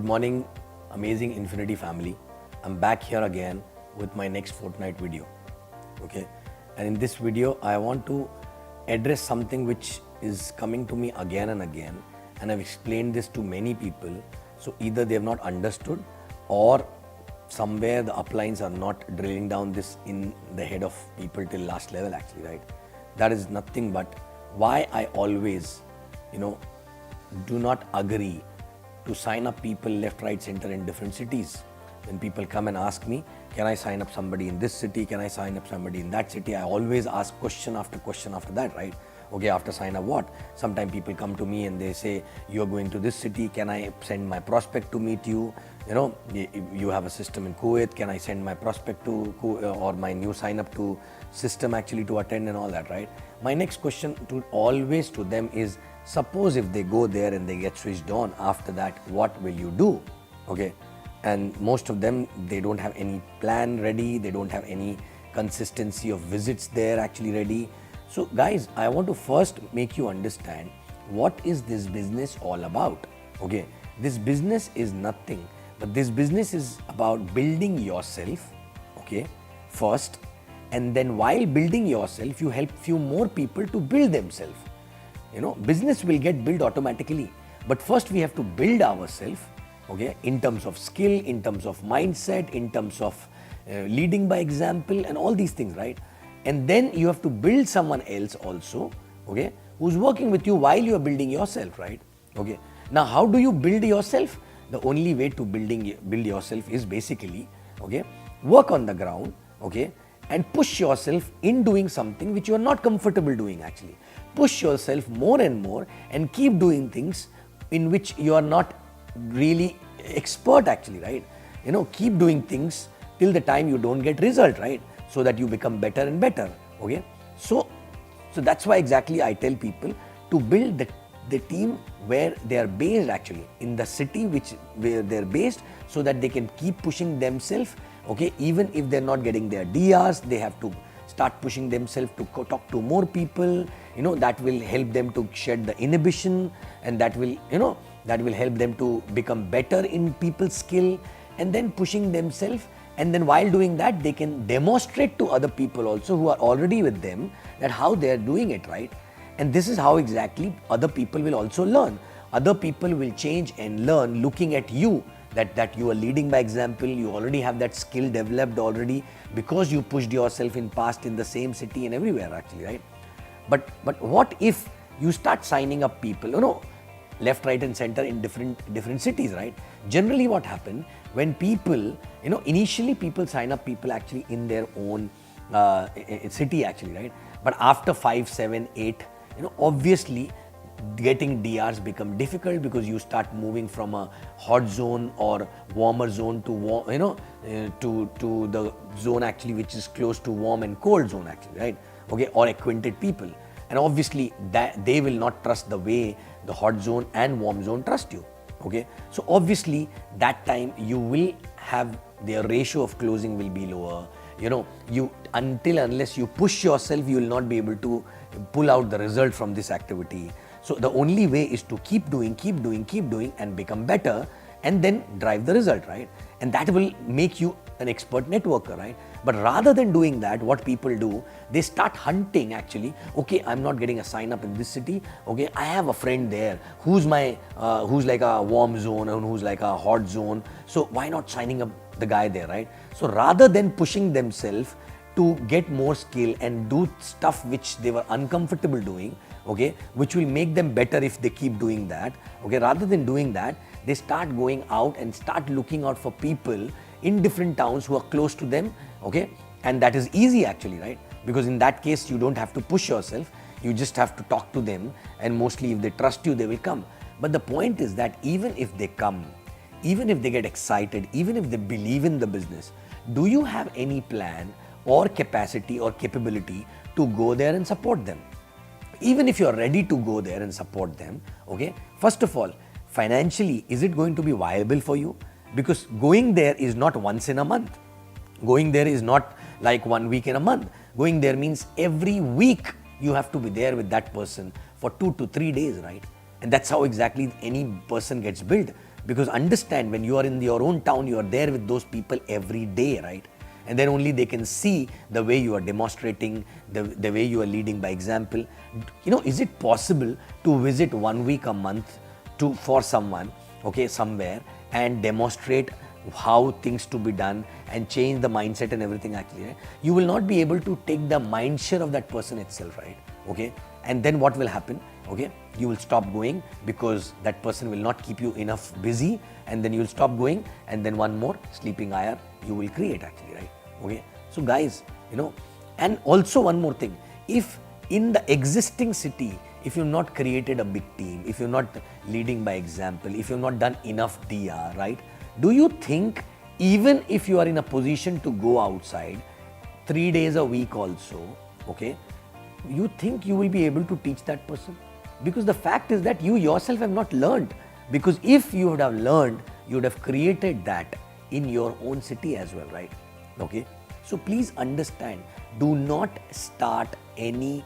morning, amazing Infinity family. I'm back here again with my next fortnight video. Okay, and in this video, I want to address something which is coming to me again and again, and I've explained this to many people. So either they have not understood, or somewhere the uplines are not drilling down this in the head of people till last level. Actually, right? That is nothing but why I always, do not agree to sign up people left, right, center in different cities. When people come and ask me, can I sign up somebody in this city? Can I sign up somebody in that city? I always ask question after question after that, right? Okay, after sign up what? Sometimes people come to me and they say, you're going to this city, can I send my prospect to meet you? You have a system in Kuwait, can I send my prospect to or my new sign up to system actually to attend and all that, right? My next question to always to them is, suppose if they go there and they get switched on, after that, what will you do? Okay, and most of them, they don't have any plan ready, they don't have any consistency of visits there actually ready. So guys, I want to first make you understand what is this business all about. Okay, this business is nothing, but this business is about building yourself, okay, first, and then while building yourself, you help few more people to build themselves. Business will get built automatically, but first we have to build ourselves, okay, in terms of skill, in terms of mindset, in terms of leading by example and all these things, right? And then you have to build someone else also, okay, who's working with you while you are building yourself, right? Okay. Now, how do you build yourself? The only way to build yourself is basically, okay, work on the ground, okay, and push yourself in doing something which you are not comfortable doing actually. Push yourself more and more and keep doing things in which you are not really expert actually, right? Keep doing things till the time you don't get result, right? So that you become better and better, okay? So that's why exactly I tell people to build the team where they are based actually, in the city where they're based, so that they can keep pushing themselves, okay? Even if they're not getting their DRs, they have to start pushing themselves to talk to more people, that will help them to shed the inhibition, and that will help them to become better in people's skill, and then pushing themselves. And then while doing that, they can demonstrate to other people also who are already with them that how they are doing it, right? And this is how exactly other people will also learn. Other people will change and learn looking at you, that you are leading by example, you already have that skill developed already because you pushed yourself in past in the same city and everywhere actually, right? But what if you start signing up people, left, right and center in different cities, right? Generally what happens when people, initially people sign up people actually in their own city actually, right? But after 5, 7, 8, obviously getting DRs become difficult because you start moving from a hot zone or warmer zone to to the zone actually which is close to warm and cold zone actually, right? Okay, or acquainted people, and obviously that they will not trust the way the hot zone and warm zone trust you. Okay, so obviously that time you will have their ratio of closing will be lower. Unless you push yourself, you will not be able to pull out the result from this activity. So the only way is to keep doing and become better, and then drive the result, right? And that will make you an expert networker, right? But rather than doing that, what people do, they start hunting actually. Okay, I'm not getting a sign up in this city. Okay, I have a friend there who's like a warm zone and who's like a hot zone. So why not signing up the guy there, right? So rather than pushing themselves to get more skill and do stuff which they were uncomfortable doing, okay, which will make them better if they keep doing that, okay, rather than doing that, they start going out and start looking out for people in different towns who are close to them, okay, and that is easy actually, right? Because in that case, you don't have to push yourself, you just have to talk to them, and mostly if they trust you, they will come. But the point is that even if they come, even if they get excited, even if they believe in the business, do you have any plan or capacity or capability to go there and support them? Even if you're ready to go there and support them, okay, first of all, financially, is it going to be viable for you? Because going there is not once in a month. Going there is not like 1 week in a month. Going there means every week you have to be there with that person for 2 to 3 days, right? And that's how exactly any person gets built. Because understand, when you are in your own town, you are there with those people every day, right? And then only they can see the way you are demonstrating, the way you are leading by example. Is it possible to visit 1 week a month for someone, okay, somewhere, and demonstrate how things to be done and change the mindset and everything actually, right? You will not be able to take the mind share of that person itself, right? Okay, and then what will happen? Okay, you will stop going because that person will not keep you enough busy, and then you will stop going, and then one more sleeping IR you will create actually, right? Okay, so guys, and also one more thing, if in the existing city, if you've not created a big team, if you're not leading by example, if you've not done enough DR, right? Do you think even if you are in a position to go outside 3 days a week also, okay, you think you will be able to teach that person? Because the fact is that you yourself have not learned. Because if you would have learned, you would have created that in your own city as well, right? Okay, so please understand, do not start any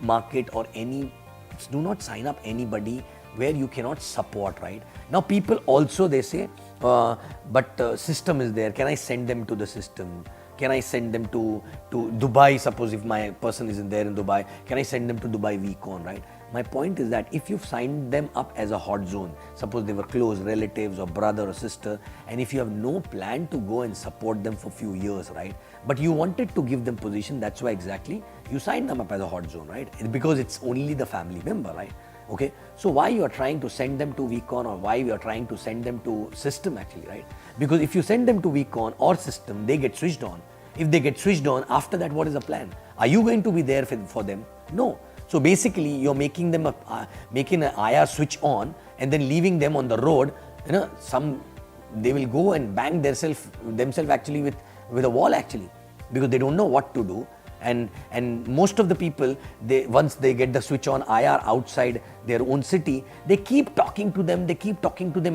market or do not sign up anybody where you cannot support, right? Now people also, they say, but system is there, can I send them to the system? Can I send them to Dubai? Suppose if my person isn't there in Dubai, can I send them to Dubai VCon, right? My point is that if you've signed them up as a hot zone, suppose they were close relatives or brother or sister, and if you have no plan to go and support them for few years, right? But you wanted to give them position, that's why exactly you signed them up as a hot zone, right? Because it's only the family member, right? Okay, so why you are trying to send them to VCon, or why you are trying to send them to system actually, right? Because if you send them to VCon or system, they get switched on. If they get switched on, after that, what is the plan? Are you going to be there for them? No. So basically, you're making them making an IR switch on and then leaving them on the road. They will go and bang themselves actually with a wall actually, because they don't know what to do. And most of the people, once they get the switch on IR outside their own city, they keep talking to them,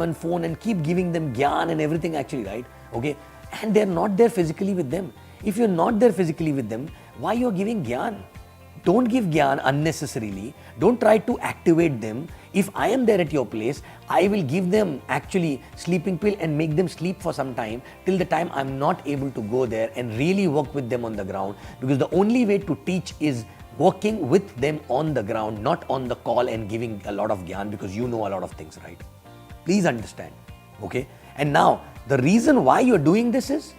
on phone and keep giving them gyan and everything actually, right? Okay, and they're not there physically with them. If you're not there physically with them, why you're giving gyan? Don't give gyan unnecessarily. Don't try to activate them. If I am there at your place, I will give them actually sleeping pill and make them sleep for some time till the time I'm not able to go there and really work with them on the ground. Because the only way to teach is working with them on the ground, not on the call and giving a lot of gyan, because you know a lot of things, right? Please understand, okay? And now, the reason why you're doing this is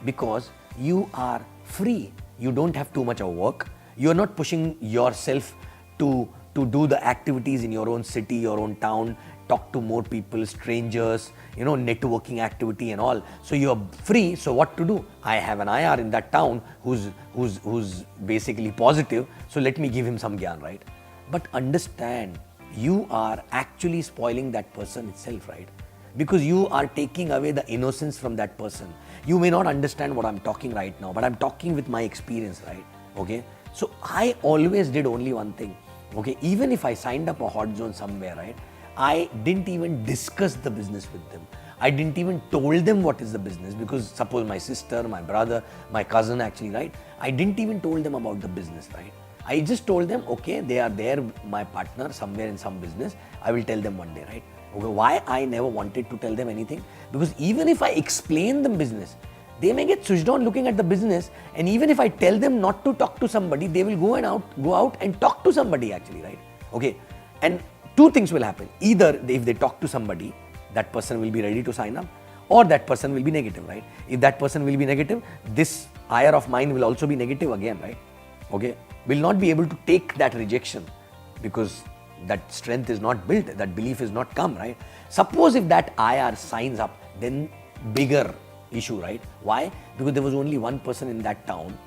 because you are free. You don't have too much of work. You're not pushing yourself to do the activities in your own city, your own town, talk to more people, strangers, networking activity and all. So you're free. So what to do? I have an IR in that town who's basically positive. So let me give him some gyan, right? But understand, you are actually spoiling that person itself, right? Because you are taking away the innocence from that person. You may not understand what I'm talking right now, but I'm talking with my experience, right? Okay. So I always did only one thing, okay? Even if I signed up a hot zone somewhere, right? I didn't even discuss the business with them. I didn't even told them what is the business, because suppose my sister, my brother, my cousin actually, right? I didn't even told them about the business, right? I just told them, okay, they are there, my partner somewhere in some business. I will tell them one day, right? Okay, why I never wanted to tell them anything? Because even if I explain them business, they may get switched on looking at the business, and even if I tell them not to talk to somebody, they will go out and talk to somebody actually, right? Okay, and two things will happen. Either if they talk to somebody, that person will be ready to sign up, or that person will be negative, right? If that person will be negative, this IR of mine will also be negative again, right? Okay, will not be able to take that rejection because that strength is not built, that belief is not come, right? Suppose if that IR signs up, then bigger issue, right? Why? Because there was only one person in that town,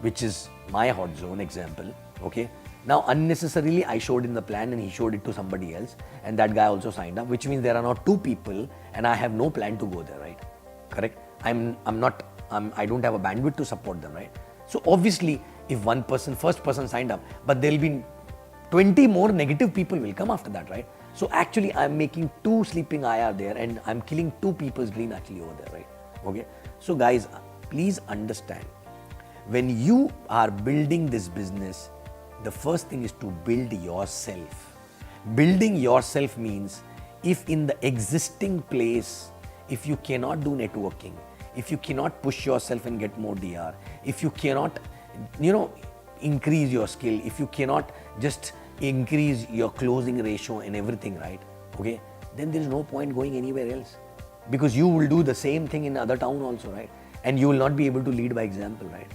which is my hot zone example, okay? Now unnecessarily I showed in the plan and he showed it to somebody else, and that guy also signed up, which means there are now two people and I have no plan to go there, right? Correct? I don't have a bandwidth to support them, right? So obviously if first person signed up, but there'll be 20 more negative people will come after that, right? So actually I'm making two sleeping IR there and I'm killing two people's dream actually over there, right? Okay, so guys, please understand, when you are building this business, the first thing is to build yourself. Building yourself means if in the existing place, if you cannot do networking, if you cannot push yourself and get more DR, if you cannot, increase your skill, if you cannot just increase your closing ratio and everything, right? Okay, then there is no point going anywhere else, because you will do the same thing in other town also, right? And you will not be able to lead by example, right?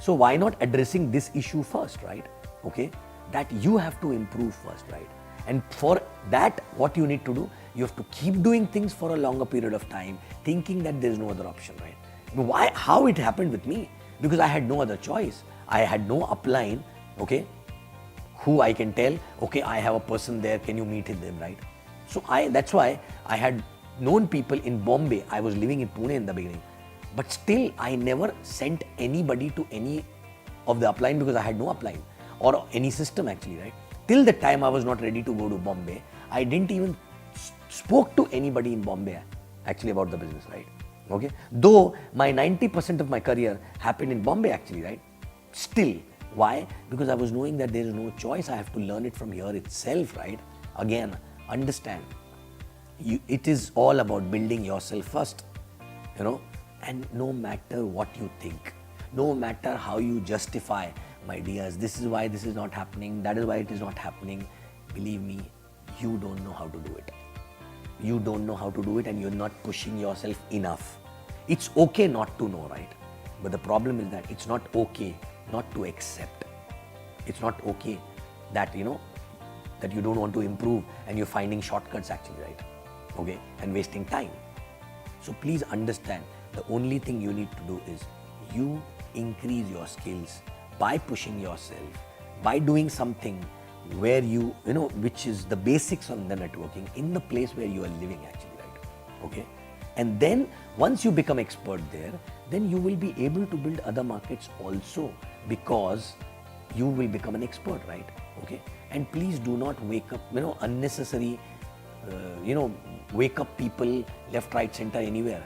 So why not addressing this issue first, right? Okay, that you have to improve first, right? And for that, what you need to do, you have to keep doing things for a longer period of time, thinking that there is no other option, right? Why? How it happened with me? Because I had no other choice. I had no upline, okay, who I can tell, okay, I have a person there, can you meet them, right? So that's why I had known people in Bombay. I was living in Pune in the beginning, but still I never sent anybody to any of the upline because I had no upline or any system actually, right? Till the time I was not ready to go to Bombay, I didn't even spoke to anybody in Bombay actually about the business, right? Okay, though my 90% of my career happened in Bombay actually, right? Still, why? Because I was knowing that there is no choice. I have to learn it from here itself, right? Again, understand, it is all about building yourself first, and no matter what you think, no matter how you justify, my dears, this is why this is not happening, that is why it is not happening, believe me, you don't know how to do it. You don't know how to do it, and you're not pushing yourself enough. It's okay not to know, right? But the problem is that it's not okay not to accept. It's not okay that, that you don't want to improve and you're finding shortcuts actually, right? Okay, and wasting time. So please understand, the only thing you need to do is you increase your skills by pushing yourself, by doing something where which is the basics on the networking in the place where you are living actually, right? Okay, and then once you become expert there, then you will be able to build other markets also, because you will become an expert, right? Okay, and please do not wake up, unnecessary, wake up people left, right, center, anywhere.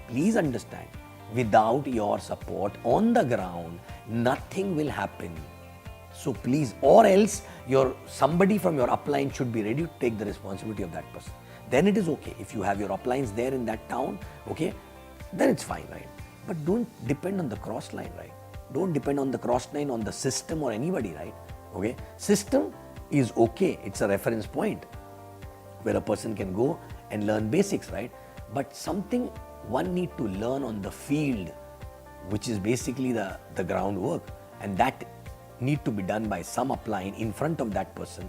Please understand, without your support on the ground, nothing will happen. So please, or else somebody from your upline should be ready to take the responsibility of that person. Then it is okay. If you have your uplines there in that town, okay, then it's fine, right? But don't depend on the cross line, right? Don't depend on the cross line, on the system or anybody, right? Okay, system is okay. It's a reference point where a person can go and learn basics, right? But something one need to learn on the field, which is basically the groundwork, and that need to be done by some upline in front of that person,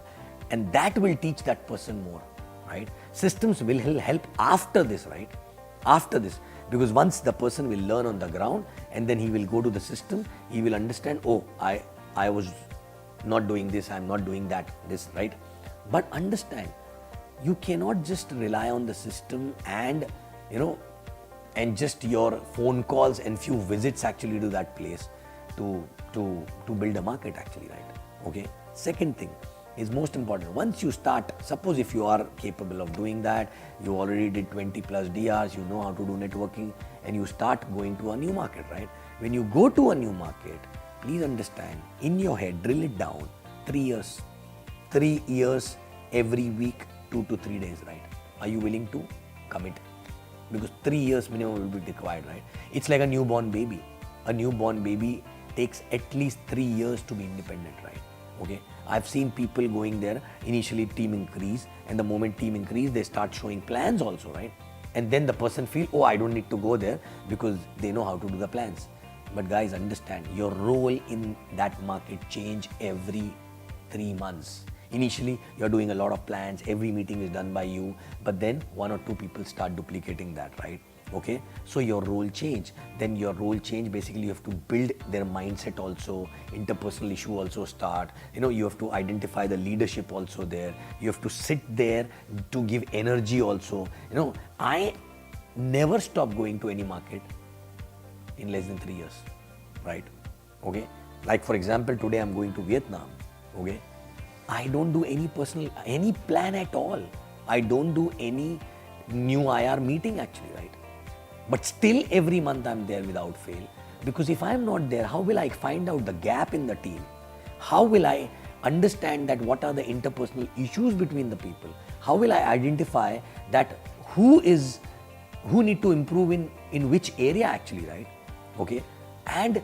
and that will teach that person more, right? Systems will help after this, right? After this, because once the person will learn on the ground and then he will go to the system, he will understand, oh, I was not doing this, I'm not doing that, this, right? But understand, you cannot just rely on the system and, and just your phone calls and few visits actually to that place to build a market actually, right? Okay. Second thing is most important. Once you start, suppose if you are capable of doing that, you already did 20 plus DRs, you know how to do networking, and you start going to a new market, right? When you go to a new market, please understand, in your head, drill it down, 3 years. 3 years every week, 2 to 3 days, right? Are you willing to commit? Because 3 years minimum will be required, right? It's like a newborn baby. A newborn baby takes at least 3 years to be independent, right? Okay, I've seen people going there, initially team increase, and the moment team increase, they start showing plans also, right? And then the person feel, oh, I don't need to go there because they know how to do the plans. But guys, understand, your role in that market change every 3 months. Initially, you're doing a lot of plans, every meeting is done by you, but then 1 or 2 people start duplicating that, right? Okay, so your role change. Then your role change, basically you have to build their mindset also, interpersonal issue also start. You have to identify the leadership also there. You have to sit there to give energy also. I never stop going to any market in less than 3 years, right? Okay, like for example, today I'm going to Vietnam. Okay, I don't do any plan at all. I don't do any new IR meeting actually, right? But still every month I'm there without fail, because if I'm not there, how will I find out the gap in the team? How will I understand that what are the interpersonal issues between the people? How will I identify that who need to improve in which area actually, right? Okay. And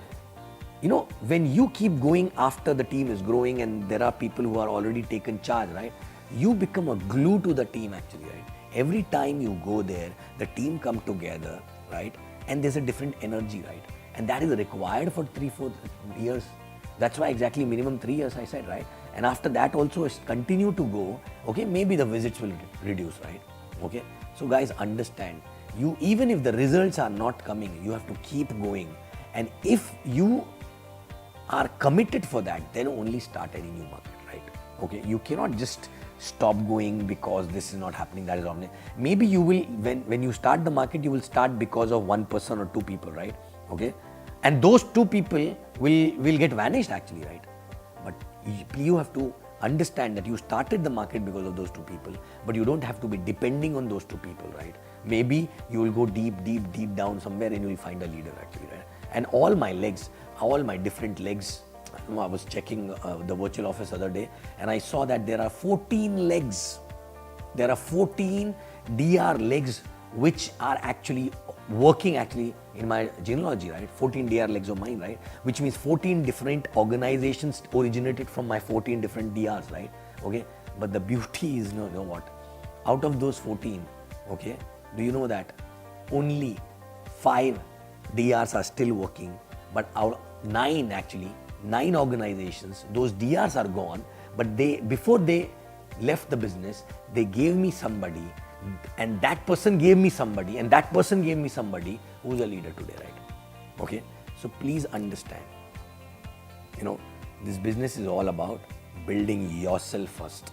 when you keep going after the team is growing and there are people who are already taken charge, right? You become a glue to the team actually, right? Every time you go there, the team come together, right? And there's a different energy, right? And that is required for 3-4 years. That's why exactly minimum 3 years I said, right? And after that also continue to go, okay, maybe the visits will reduce, right? Okay. So guys, understand, you even if the results are not coming, you have to keep going. And if you are committed for that, then only start any new market, right? Okay. You cannot just stop going because this is not happening, that is wrong. Maybe you will, when you start the market, you will start because of one person or two people, right? Okay. And those two people will get vanished actually, right? But you have to understand that you started the market because of those two people, but you don't have to be depending on those two people, right? Maybe you will go deep down somewhere and you will find a leader actually, right? And all my different legs, I was checking the virtual office other day and I saw that there are 14 legs. There are 14 DR legs which are actually working actually in my genealogy, right? 14 DR legs of mine, right? Which means 14 different organizations originated from my 14 different DRs, right? Okay. But the beauty is, you know what? Out of those 14, okay, do you know that only 5 DRs are still working, but out 9 organizations, those DRs are gone, but before they left the business, they gave me somebody, and that person gave me somebody, and that person gave me somebody who's a leader today, right? Okay. So please understand, this business is all about building yourself first.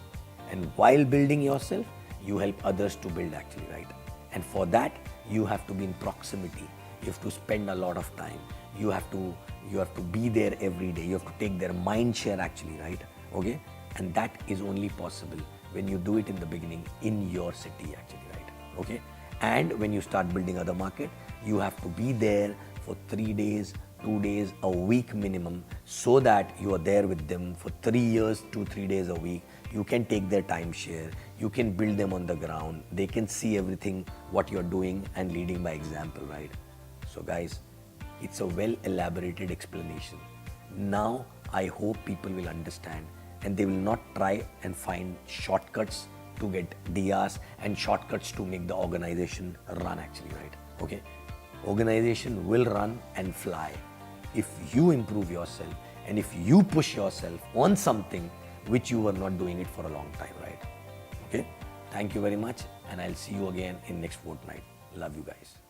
And while building yourself, you help others to build actually, right? And for that, you have to be in proximity. You have to spend a lot of time. You have to be there every day. You have to take their mind share actually, right? Okay. And that is only possible when you do it in the beginning in your city actually, right? Okay. And when you start building other market, you have to be there for 3 days, 2 days, a week minimum, so that you are there with them for 3 years, 2-3 days a week. You can take their time share. You can build them on the ground. They can see everything, what you're doing and leading by example, right? So guys, it's a well elaborated explanation. Now, I hope people will understand and they will not try and find shortcuts to get DRs and shortcuts to make the organization run actually, right? Okay. Organization will run and fly if you improve yourself and if you push yourself on something which you were not doing it for a long time, right? Okay. Thank you very much and I'll see you again in next fortnight. Love you guys.